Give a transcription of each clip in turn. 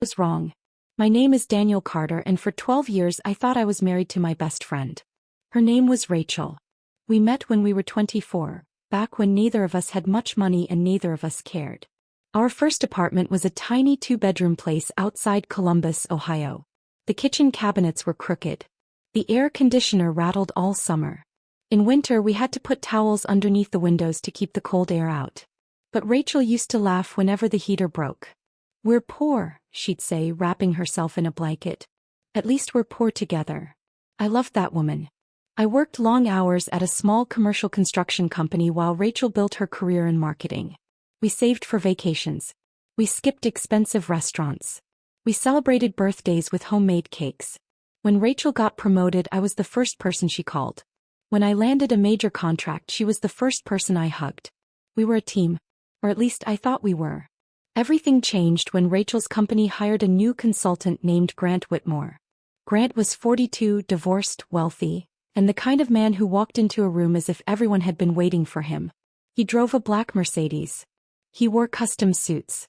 was wrong. My name is Daniel Carter, and for 12 years I thought I was married to my best friend. Her name was Rachel. We met when we were 24, back when neither of us had much money and neither of us cared. Our first apartment was a tiny 2-bedroom place outside Columbus, Ohio. The kitchen cabinets were crooked. The air conditioner rattled all summer. In winter we had to put towels underneath the windows to keep the cold air out. But Rachel used to laugh whenever the heater broke. "We're poor," she'd say, wrapping herself in a blanket. "At least we're poor together." I loved that woman. I worked long hours at a small commercial construction company while Rachel built her career in marketing. We saved for vacations. We skipped expensive restaurants. We celebrated birthdays with homemade cakes. When Rachel got promoted, I was the first person she called. When I landed a major contract, she was the first person I hugged. We were a team. Or at least I thought we were. Everything changed when Rachel's company hired a new consultant named Grant Whitmore. Grant was 42, divorced, wealthy, and the kind of man who walked into a room as if everyone had been waiting for him. He drove a black Mercedes. He wore custom suits.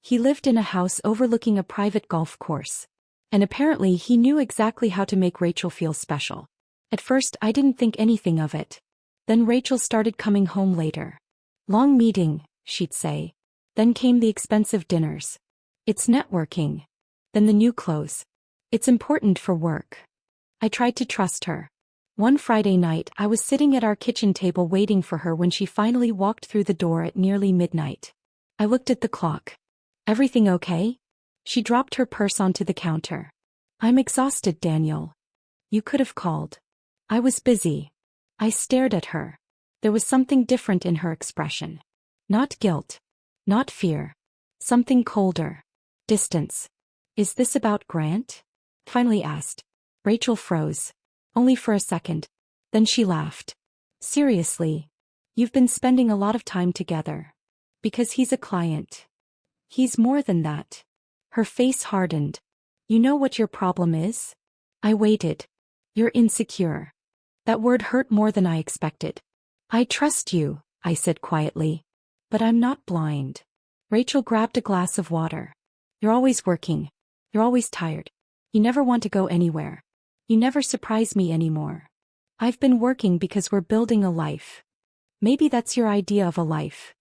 He lived in a house overlooking a private golf course. And apparently he knew exactly how to make Rachel feel special. At first I didn't think anything of it. Then Rachel started coming home later. "Long meeting," she'd say. Then came the expensive dinners. "It's networking." Then the new clothes. "It's important for work." I tried to trust her. One Friday night I was sitting at our kitchen table waiting for her when she finally walked through the door at nearly midnight. I looked at the clock. "Everything okay?" She dropped her purse onto the counter. "I'm exhausted, Daniel. You could have called." I was busy. I stared at her. There was something different in her expression. Not guilt. Not fear. Something colder. Distance. "Is this about Grant?" finally asked. Rachel froze. Only for a second. Then she laughed. "Seriously. You've been spending a lot of time together. Because he's a client. He's more than that." Her face hardened. "You know what your problem is?" I waited. "You're insecure." That word hurt more than I expected. "I trust you," I said quietly. "But I'm not blind." Rachel grabbed a glass of water. "You're always working. You're always tired. You never want to go anywhere. You never surprise me anymore." "I've been working because we're building a life." "Maybe that's your idea of a life."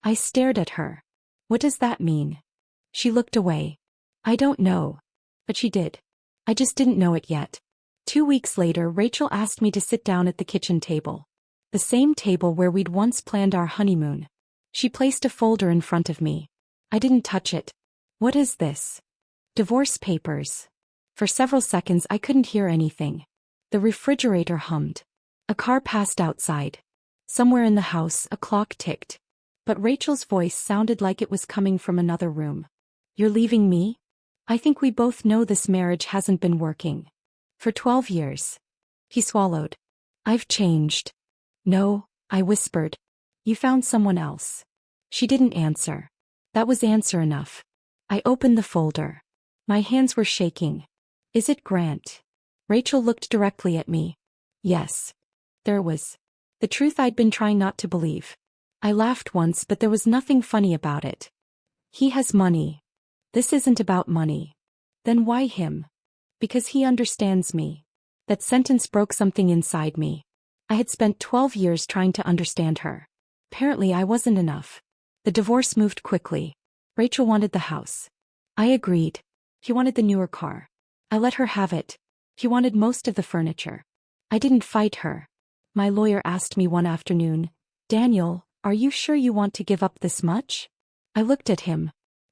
I stared at her. "What does that mean?" She looked away. "I don't know." But she did. I just didn't know it yet. 2 weeks later, Rachel asked me to sit down at the kitchen table. The same table where we'd once planned our honeymoon. She placed a folder in front of me. I didn't touch it. "What is this?" "Divorce papers." For several seconds I couldn't hear anything. The refrigerator hummed. A car passed outside. Somewhere in the house a clock ticked. But Rachel's voice sounded like it was coming from another room. "You're leaving me? I think we both know this marriage hasn't been working. For 12 years. He swallowed. "I've changed." "No," I whispered. "You found someone else." She didn't answer. That was answer enough. I opened the folder. My hands were shaking. "Is it Grant?" Rachel looked directly at me. Yes. There it was. The truth I'd been trying not to believe. I laughed once, but there was nothing funny about it. "He has money." "This isn't about money." "Then why him?" "Because he understands me." That sentence broke something inside me. I had spent 12 years trying to understand her. Apparently I wasn't enough. The divorce moved quickly. Rachel wanted the house. I agreed. He wanted the newer car. I let her have it. He wanted most of the furniture. I didn't fight her. My lawyer asked me one afternoon, "Daniel, are you sure you want to give up this much?" I looked at him.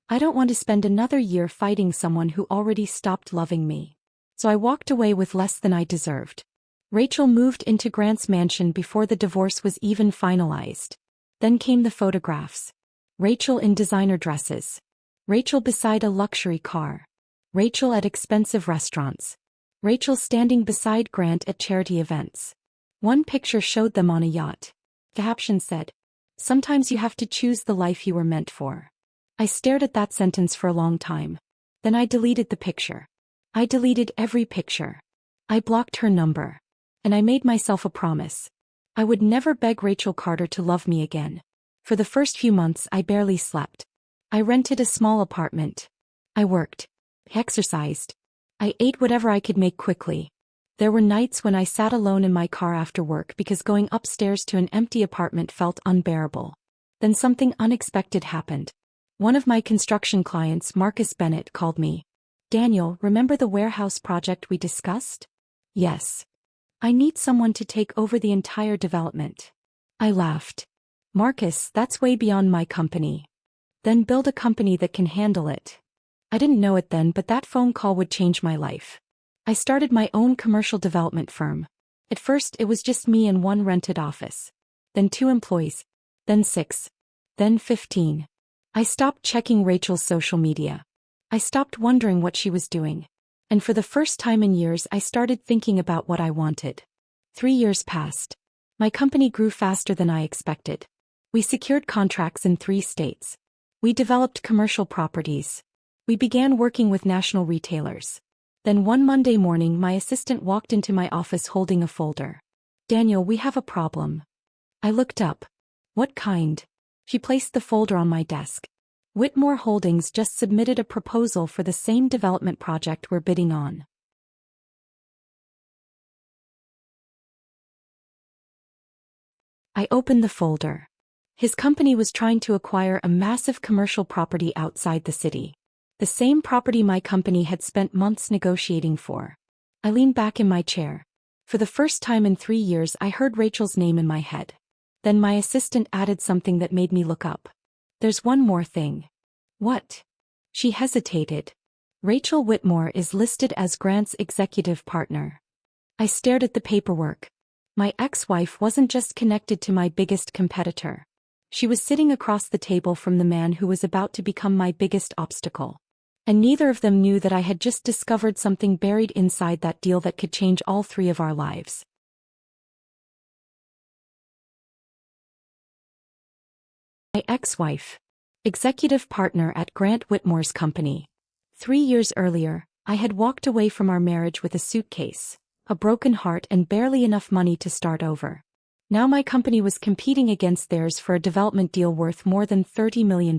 I don't want to spend another year fighting someone who already stopped loving me. So I walked away with less than I deserved. Rachel moved into Grant's mansion before the divorce was even finalized. Then came the photographs. Rachel in designer dresses. Rachel beside a luxury car. Rachel at expensive restaurants. Rachel standing beside Grant at charity events. One picture showed them on a yacht. The caption said, "Sometimes you have to choose the life you were meant for." I stared at that sentence for a long time. Then I deleted the picture. I deleted every picture. I blocked her number. And I made myself a promise. I would never beg Rachel Carter to love me again. For the first few months I barely slept. I rented a small apartment. I worked. exercised. I ate whatever I could make quickly. There were nights when I sat alone in my car after work because going upstairs to an empty apartment felt unbearable. Then something unexpected happened. One of my construction clients, Marcus Bennett, called me. "Daniel, remember the warehouse project we discussed?" "Yes. I need someone to take over the entire development." I laughed. "Marcus, that's way beyond my company." "Then build a company that can handle it." I didn't know it then, but that phone call would change my life. I started my own commercial development firm. At first it was just me and one rented office. Then 2 employees. Then 6. Then 15. I stopped checking Rachel's social media. I stopped wondering what she was doing. And for the first time in years I started thinking about what I wanted. 3 years passed. My company grew faster than I expected. We secured contracts in 3 states. We developed commercial properties. We began working with national retailers. Then one Monday morning my assistant walked into my office holding a folder. "Daniel, we have a problem." I looked up. "What kind?" She placed the folder on my desk. "Whitmore Holdings just submitted a proposal for the same development project we're bidding on." I opened the folder. His company was trying to acquire a massive commercial property outside the city. The same property my company had spent months negotiating for. I leaned back in my chair. For the first time in 3 years I heard Rachel's name in my head. Then my assistant added something that made me look up. "There's one more thing." "What?" She hesitated. "Rachel Whitmore is listed as Grant's executive partner." I stared at the paperwork. My ex-wife wasn't just connected to my biggest competitor. She was sitting across the table from the man who was about to become my biggest obstacle. And neither of them knew that I had just discovered something buried inside that deal that could change all 3 of our lives. My ex-wife. Executive partner at Grant Whitmore's company. 3 years earlier, I had walked away from our marriage with a suitcase, a broken heart and barely enough money to start over. Now my company was competing against theirs for a development deal worth more than $30 million.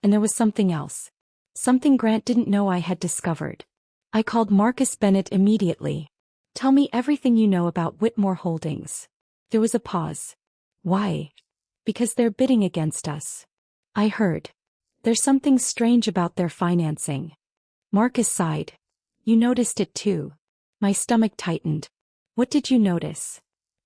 And there was something else. Something Grant didn't know I had discovered. I called Marcus Bennett immediately. "Tell me everything you know about Whitmore Holdings." There was a pause. "Why?" "Because they're bidding against us." I heard. "There's something strange about their financing." Marcus sighed. "You noticed it too." My stomach tightened. "What did you notice?"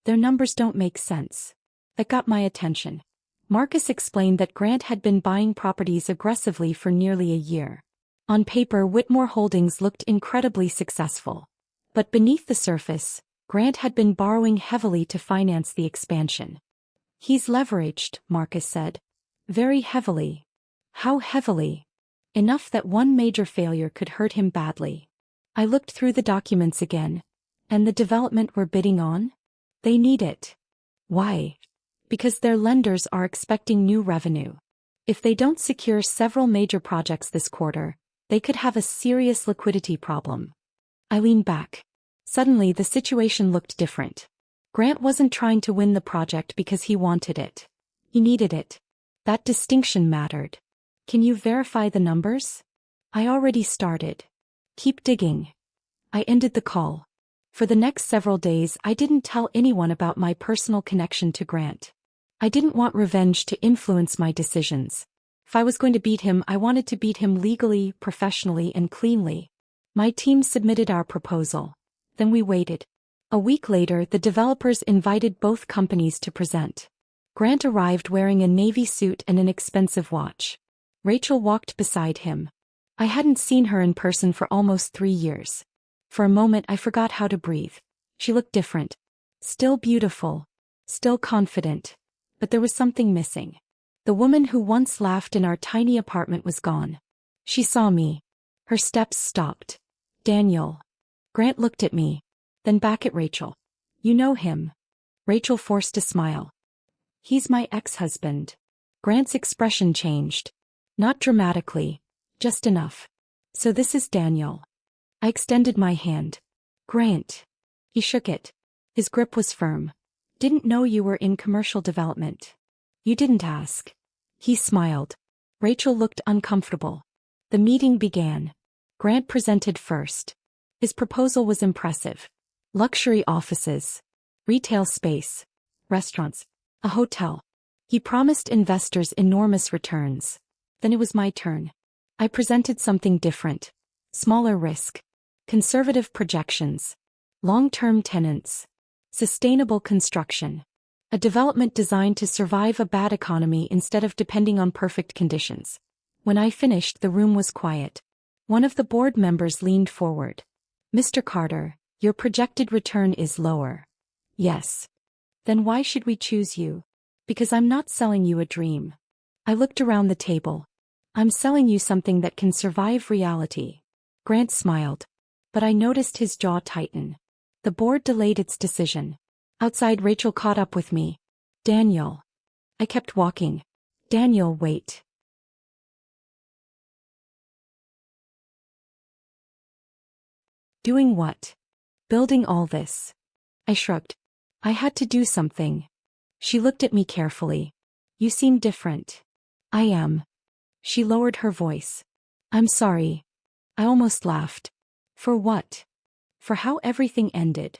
"Their numbers don't make sense." That got my attention. Marcus explained that Grant had been buying properties aggressively for nearly a year. On paper, Whitmore Holdings looked incredibly successful. But beneath the surface, Grant had been borrowing heavily to finance the expansion. "He's leveraged," Marcus said. "Very heavily." "How heavily?" "Enough that one major failure could hurt him badly." I looked through the documents again. "And the development we're bidding on? They need it." "Why?" "Because their lenders are expecting new revenue. If they don't secure several major projects this quarter, they could have a serious liquidity problem." I leaned back. Suddenly the situation looked different. Grant wasn't trying to win the project because he wanted it. He needed it. That distinction mattered. "Can you verify the numbers?" "I already started." "Keep digging." I ended the call. For the next several days I didn't tell anyone about my personal connection to Grant. I didn't want revenge to influence my decisions. If I was going to beat him, I wanted to beat him legally, professionally, and cleanly. My team submitted our proposal. Then we waited. A week later, the developers invited both companies to present. Grant arrived wearing a navy suit and an expensive watch. Rachel walked beside him. I hadn't seen her in person for almost 3 years. For a moment I forgot how to breathe. She looked different. Still beautiful. Still confident. But there was something missing. The woman who once laughed in our tiny apartment was gone. She saw me. Her steps stopped. "Daniel." Grant looked at me. Then back at Rachel. "You know him." Rachel forced a smile. "He's my ex-husband." Grant's expression changed. Not dramatically. Just enough. "So this is Daniel." I extended my hand. "Grant." He shook it. His grip was firm. "Didn't know you were in commercial development." "You didn't ask." He smiled. Rachel looked uncomfortable. The meeting began. Grant presented first. His proposal was impressive. Luxury offices, retail space, restaurants, a hotel. He promised investors enormous returns. Then it was my turn. I presented something different. Smaller risk. Conservative projections. Long-term tenants. Sustainable construction. A development designed to survive a bad economy instead of depending on perfect conditions. When I finished, the room was quiet. One of the board members leaned forward. "Mr. Carter, your projected return is lower." "Yes." "Then why should we choose you?" "Because I'm not selling you a dream." I looked around the table. "I'm selling you something that can survive reality." Grant smiled. But I noticed his jaw tighten. The board delayed its decision. Outside, Rachel caught up with me. "Daniel." I kept walking. "Daniel, wait." "Doing what?" "Building all this." I shrugged. "I had to do something." She looked at me carefully. "You seem different." "I am." She lowered her voice. "I'm sorry." I almost laughed. "For what?" "For how everything ended."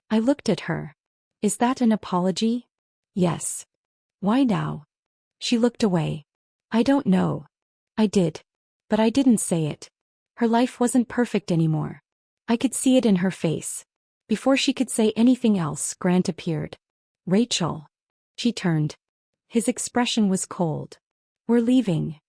I looked at her. "Is that an apology?" "Yes." "Why now?" She looked away. "I don't know." I did. But I didn't say it. Her life wasn't perfect anymore. I could see it in her face. Before she could say anything else, Grant appeared. "Rachel." She turned. His expression was cold. "We're leaving."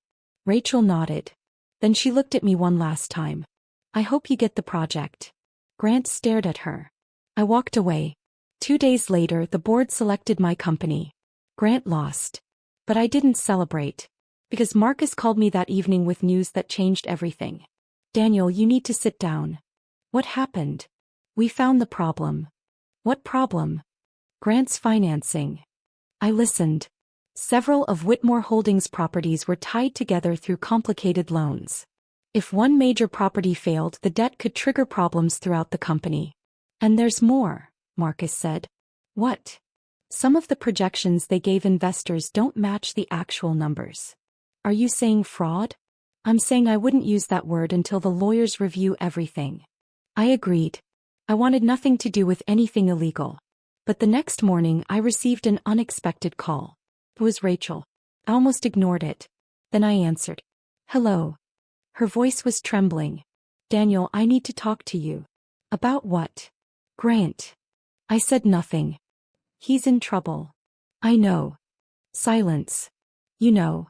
Rachel nodded. Then she looked at me one last time. "I hope you get the project." Grant stared at her. I walked away. 2 days later, the board selected my company. Grant lost. But I didn't celebrate. Because Marcus called me that evening with news that changed everything. "Daniel, you need to sit down." "What happened?" "We found the problem." "What problem?" "Grant's financing." I listened. Several of Whitmore Holdings' properties were tied together through complicated loans. If one major property failed, the debt could trigger problems throughout the company. "And there's more," Marcus said. "What?" "Some of the projections they gave investors don't match the actual numbers." "Are you saying fraud?" "I'm saying I wouldn't use that word until the lawyers review everything." I agreed. I wanted nothing to do with anything illegal. But the next morning I received an unexpected call. It was Rachel. I almost ignored it. Then I answered. "Hello." Her voice was trembling. "Daniel, I need to talk to you." "About what?" "Grant." I said nothing. "He's in trouble." "I know." Silence. "You know."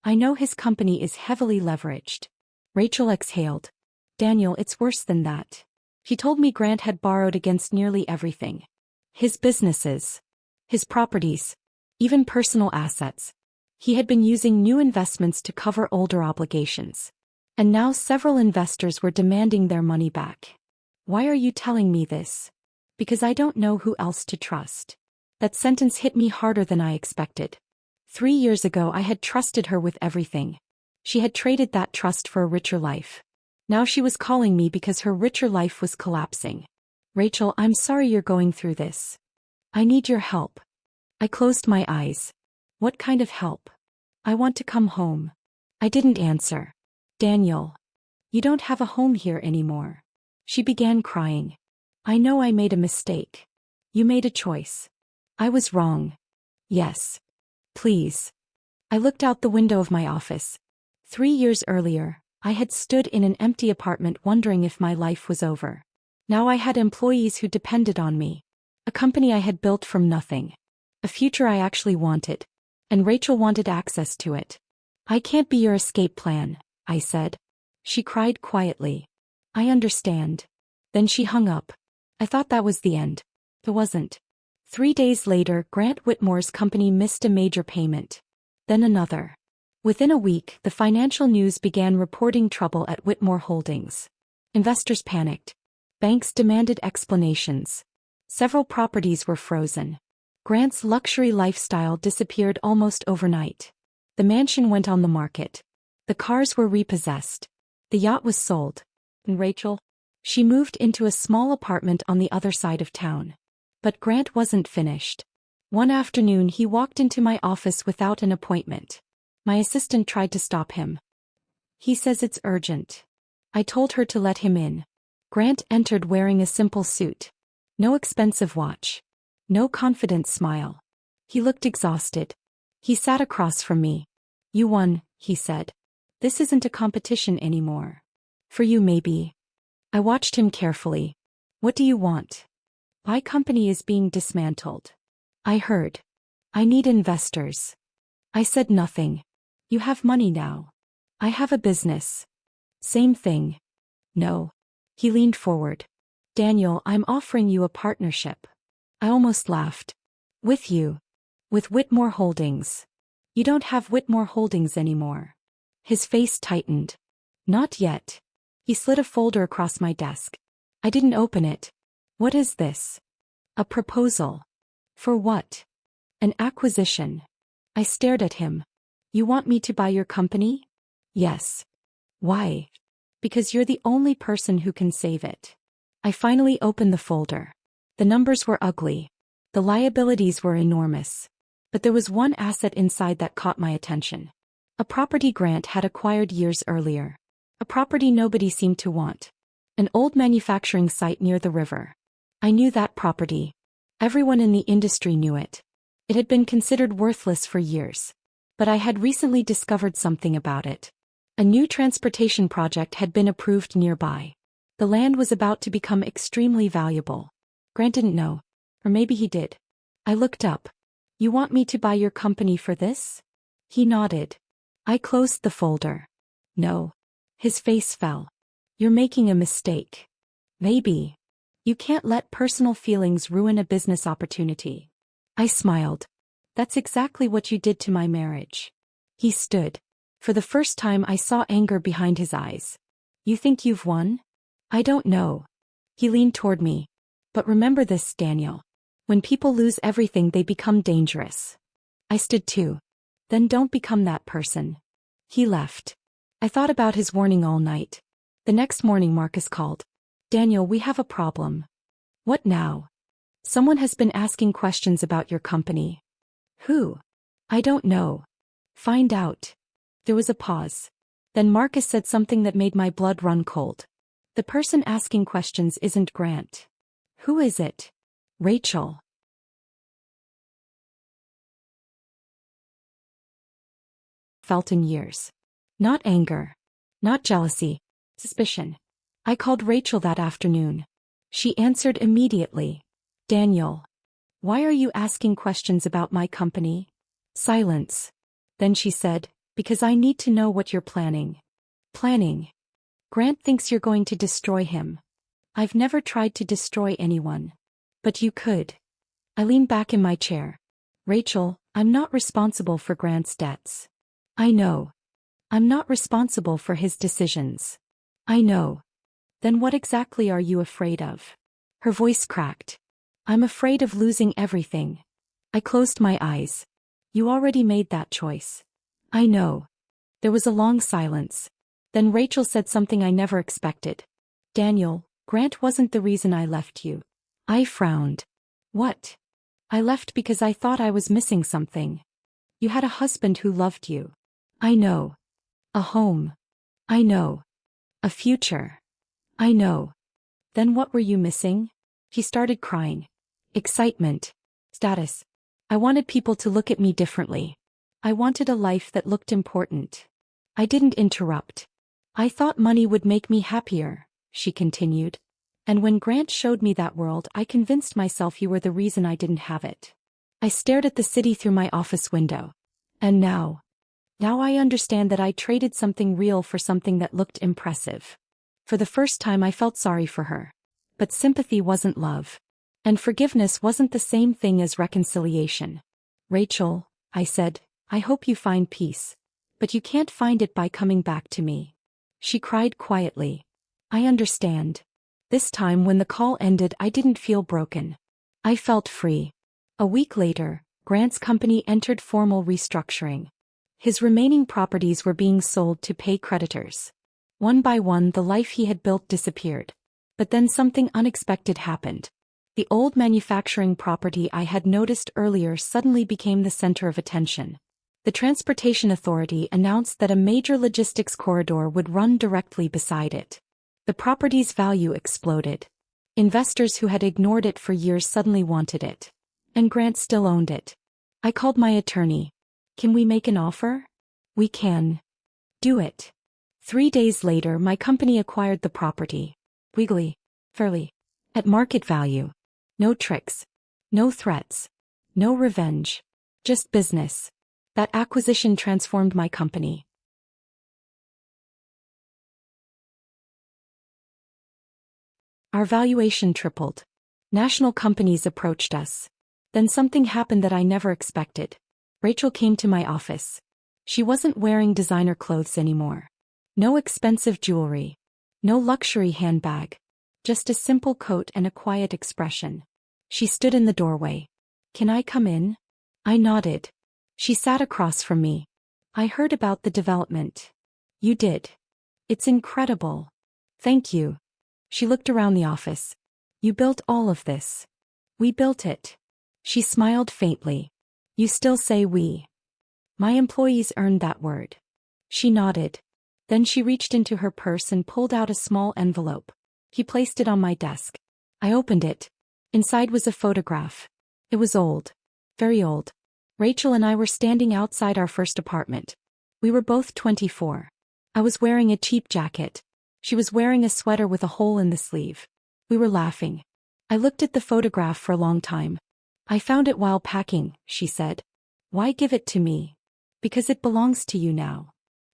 "I know his company is heavily leveraged." Rachel exhaled. "Daniel, it's worse than that." She told me Grant had borrowed against nearly everything. His businesses. His properties. Even personal assets. He had been using new investments to cover older obligations. And now several investors were demanding their money back. "Why are you telling me this?" "Because I don't know who else to trust." That sentence hit me harder than I expected. 3 years ago I had trusted her with everything. She had traded that trust for a richer life. Now she was calling me because her richer life was collapsing. "Rachel, I'm sorry you're going through this. I need your help." I closed my eyes. "What kind of help?" "I want to come home." I didn't answer. "Daniel. You don't have a home here anymore." She began crying. "I know I made a mistake." "You made a choice." "I was wrong." "Yes. Please." I looked out the window of my office. 3 years earlier, I had stood in an empty apartment wondering if my life was over. Now I had employees who depended on me. A company I had built from nothing. A future I actually wanted. And Rachel wanted access to it. "I can't be your escape plan," I said. She cried quietly. "I understand." Then she hung up. I thought that was the end. It wasn't. 3 days later, Grant Whitmore's company missed a major payment. Then another. Within a week, the financial news began reporting trouble at Whitmore Holdings. Investors panicked. Banks demanded explanations. Several properties were frozen. Grant's luxury lifestyle disappeared almost overnight. The mansion went on the market. The cars were repossessed. The yacht was sold. And Rachel? She moved into a small apartment on the other side of town. But Grant wasn't finished. One afternoon he walked into my office without an appointment. My assistant tried to stop him. "He says it's urgent." I told her to let him in. Grant entered wearing a simple suit. No expensive watch. No confident smile. He looked exhausted. He sat across from me. "You won," he said. "This isn't a competition anymore. For you maybe." I watched him carefully. "What do you want?" "My company is being dismantled." I heard. "I need investors." I said nothing. "You have money now." "I have a business." "Same thing." "No." He leaned forward. "Daniel, I'm offering you a partnership." I almost laughed. "With you?" "With Whitmore Holdings." "You don't have Whitmore Holdings anymore." His face tightened. "Not yet." He slid a folder across my desk. I didn't open it. "What is this?" "A proposal." "For what?" "An acquisition." I stared at him. "You want me to buy your company?" "Yes." "Why?" "Because you're the only person who can save it." I finally opened the folder. The numbers were ugly. The liabilities were enormous. But there was one asset inside that caught my attention. A property Grant had acquired years earlier. A property nobody seemed to want. An old manufacturing site near the river. I knew that property. Everyone in the industry knew it. It had been considered worthless for years. But I had recently discovered something about it. A new transportation project had been approved nearby. The land was about to become extremely valuable. Grant didn't know. Or maybe he did. I looked up. "You want me to buy your company for this?" He nodded. I closed the folder. "No." His face fell. "You're making a mistake." "Maybe. You can't let personal feelings ruin a business opportunity." I smiled. "That's exactly what you did to my marriage." He stood. For the first time I saw anger behind his eyes. "You think you've won?" "I don't know." He leaned toward me. "But remember this, Daniel. When people lose everything, they become dangerous." I stood too. "Then don't become that person." He left. I thought about his warning all night. The next morning Marcus called. "Daniel, we have a problem." "What now?" "Someone has been asking questions about your company." "Who?" "I don't know." "Find out." There was a pause. Then Marcus said something that made my blood run cold. "The person asking questions isn't Grant." "Who is it?" "Rachel." Felt in years. Not anger. Not jealousy. Suspicion. I called Rachel that afternoon. She answered immediately. "Daniel. Why are you asking questions about my company?" Silence. Then she said, "Because I need to know what you're planning." "Planning?" "Grant thinks you're going to destroy him." "I've never tried to destroy anyone." "But you could." I leaned back in my chair. "Rachel, I'm not responsible for Grant's debts." "I know." "I'm not responsible for his decisions." "I know." "Then what exactly are you afraid of?" Her voice cracked. "I'm afraid of losing everything." I closed my eyes. "You already made that choice." "I know." There was a long silence. Then Rachel said something I never expected. "Daniel, Grant wasn't the reason I left you." I frowned. "What?" "I left because I thought I was missing something." "You had a husband who loved you." "I know." "A home." "I know." "A future." "I know." "Then what were you missing?" He started crying. "Excitement. Status. I wanted people to look at me differently. I wanted a life that looked important." I didn't interrupt. "I thought money would make me happier," she continued. "And when Grant showed me that world, I convinced myself you were the reason I didn't have it." I stared at the city through my office window. "And now? Now I understand that I traded something real for something that looked impressive." For the first time I felt sorry for her. But sympathy wasn't love. And forgiveness wasn't the same thing as reconciliation. "Rachel," I said, "I hope you find peace. But you can't find it by coming back to me." She cried quietly. "I understand." This time when the call ended I didn't feel broken. I felt free. A week later, Grant's company entered formal restructuring. His remaining properties were being sold to pay creditors. One by one the life he had built disappeared. But then something unexpected happened. The old manufacturing property I had noticed earlier suddenly became the center of attention. The Transportation Authority announced that a major logistics corridor would run directly beside it. The property's value exploded. Investors who had ignored it for years suddenly wanted it. And Grant still owned it. I called my attorney. Can we make an offer? We can. Do it. 3 days later, my company acquired the property. Wiggly. Fairly. At market value. No tricks. No threats. No revenge. Just business. That acquisition transformed my company. Our valuation tripled. National companies approached us. Then something happened that I never expected. Rachel came to my office. She wasn't wearing designer clothes anymore. No expensive jewelry. No luxury handbag. Just a simple coat and a quiet expression. She stood in the doorway. Can I come in? I nodded. She sat across from me. I heard about the development. You did. It's incredible. Thank you. She looked around the office. You built all of this. We built it. She smiled faintly. You still say we. My employees earned that word. She nodded. Then she reached into her purse and pulled out a small envelope. He placed it on my desk. I opened it. Inside was a photograph. It was old. Very old. Rachel and I were standing outside our first apartment. We were both 24. I was wearing a cheap jacket. She was wearing a sweater with a hole in the sleeve. We were laughing. I looked at the photograph for a long time. I found it while packing, she said. Why give it to me? Because it belongs to you now.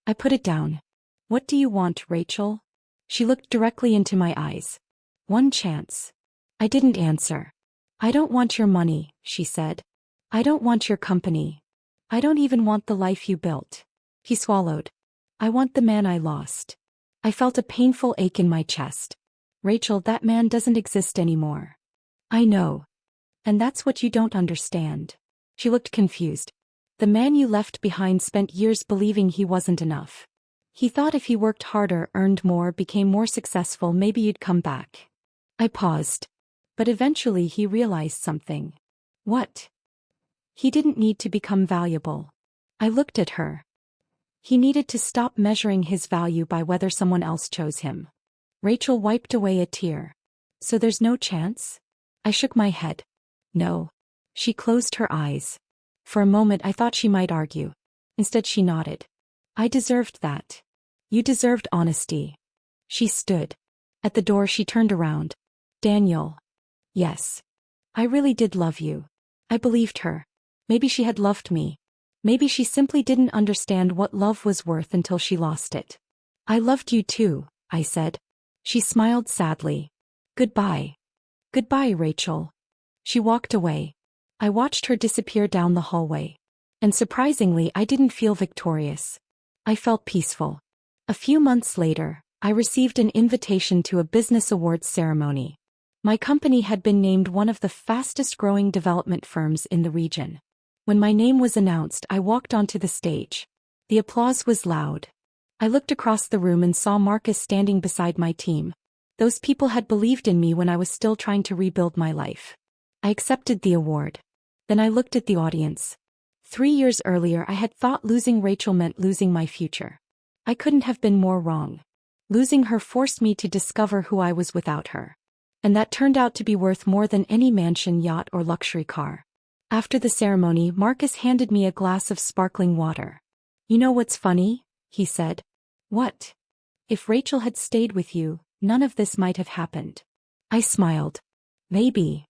I put it down. What do you want, Rachel? She looked directly into my eyes. One chance. I didn't answer. I don't want your money, she said. I don't want your company. I don't even want the life you built. He swallowed. I want the man I lost. I felt a painful ache in my chest. Rachel, that man doesn't exist anymore. I know. And that's what you don't understand. She looked confused. The man you left behind spent years believing he wasn't enough. He thought if he worked harder, earned more, became more successful, maybe you'd come back. I paused. But eventually he realized something. What? He didn't need to become valuable. I looked at her. He needed to stop measuring his value by whether someone else chose him. Rachel wiped away a tear. So there's no chance? I shook my head. No. She closed her eyes. For a moment I thought she might argue. Instead she nodded. I deserved that. You deserved honesty. She stood. At the door she turned around. Daniel. Yes. I really did love you. I believed her. Maybe she had loved me. Maybe she simply didn't understand what love was worth until she lost it. I loved you too, I said. She smiled sadly. Goodbye. Goodbye, Rachel. She walked away. I watched her disappear down the hallway. And surprisingly, I didn't feel victorious. I felt peaceful. A few months later, I received an invitation to a business awards ceremony. My company had been named one of the fastest-growing development firms in the region. When my name was announced, I walked onto the stage. The applause was loud. I looked across the room and saw Marcus standing beside my team. Those people had believed in me when I was still trying to rebuild my life. I accepted the award. Then I looked at the audience. 3 years earlier I had thought losing Rachel meant losing my future. I couldn't have been more wrong. Losing her forced me to discover who I was without her. And that turned out to be worth more than any mansion, yacht, or luxury car. After the ceremony, Marcus handed me a glass of sparkling water. You know what's funny? He said. What? If Rachel had stayed with you, none of this might have happened. I smiled. Maybe.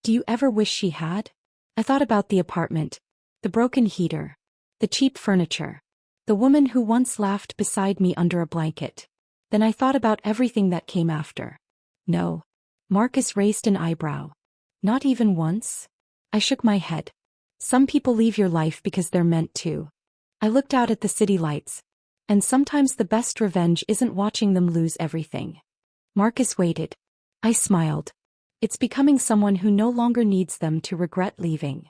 Do you ever wish she had? I thought about the apartment, the broken heater, the cheap furniture, the woman who once laughed beside me under a blanket. Then I thought about everything that came after. No. Marcus raised an eyebrow. Not even once? I shook my head. Some people leave your life because they're meant to. I looked out at the city lights. And sometimes the best revenge isn't watching them lose everything. Marcus waited. I smiled. It's becoming someone who no longer needs them to regret leaving.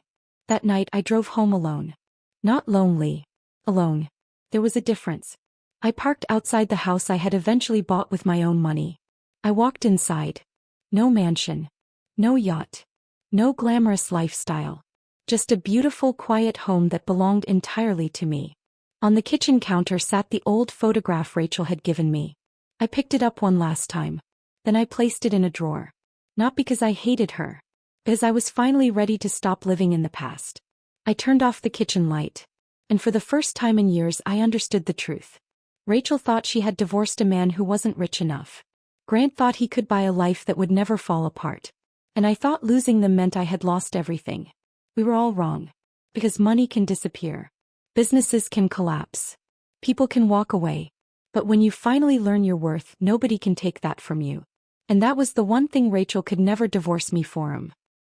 That night I drove home alone. Not lonely. Alone. There was a difference. I parked outside the house I had eventually bought with my own money. I walked inside. No mansion. No yacht. No glamorous lifestyle. Just a beautiful, quiet home that belonged entirely to me. On the kitchen counter sat the old photograph Rachel had given me. I picked it up one last time. Then I placed it in a drawer. Not because I hated her. Because I was finally ready to stop living in the past. I turned off the kitchen light. And for the first time in years I understood the truth. Rachel thought she had divorced a man who wasn't rich enough. Grant thought he could buy a life that would never fall apart. And I thought losing them meant I had lost everything. We were all wrong. Because money can disappear. Businesses can collapse. People can walk away. But when you finally learn your worth, nobody can take that from you. And that was the one thing Rachel could never divorce me for.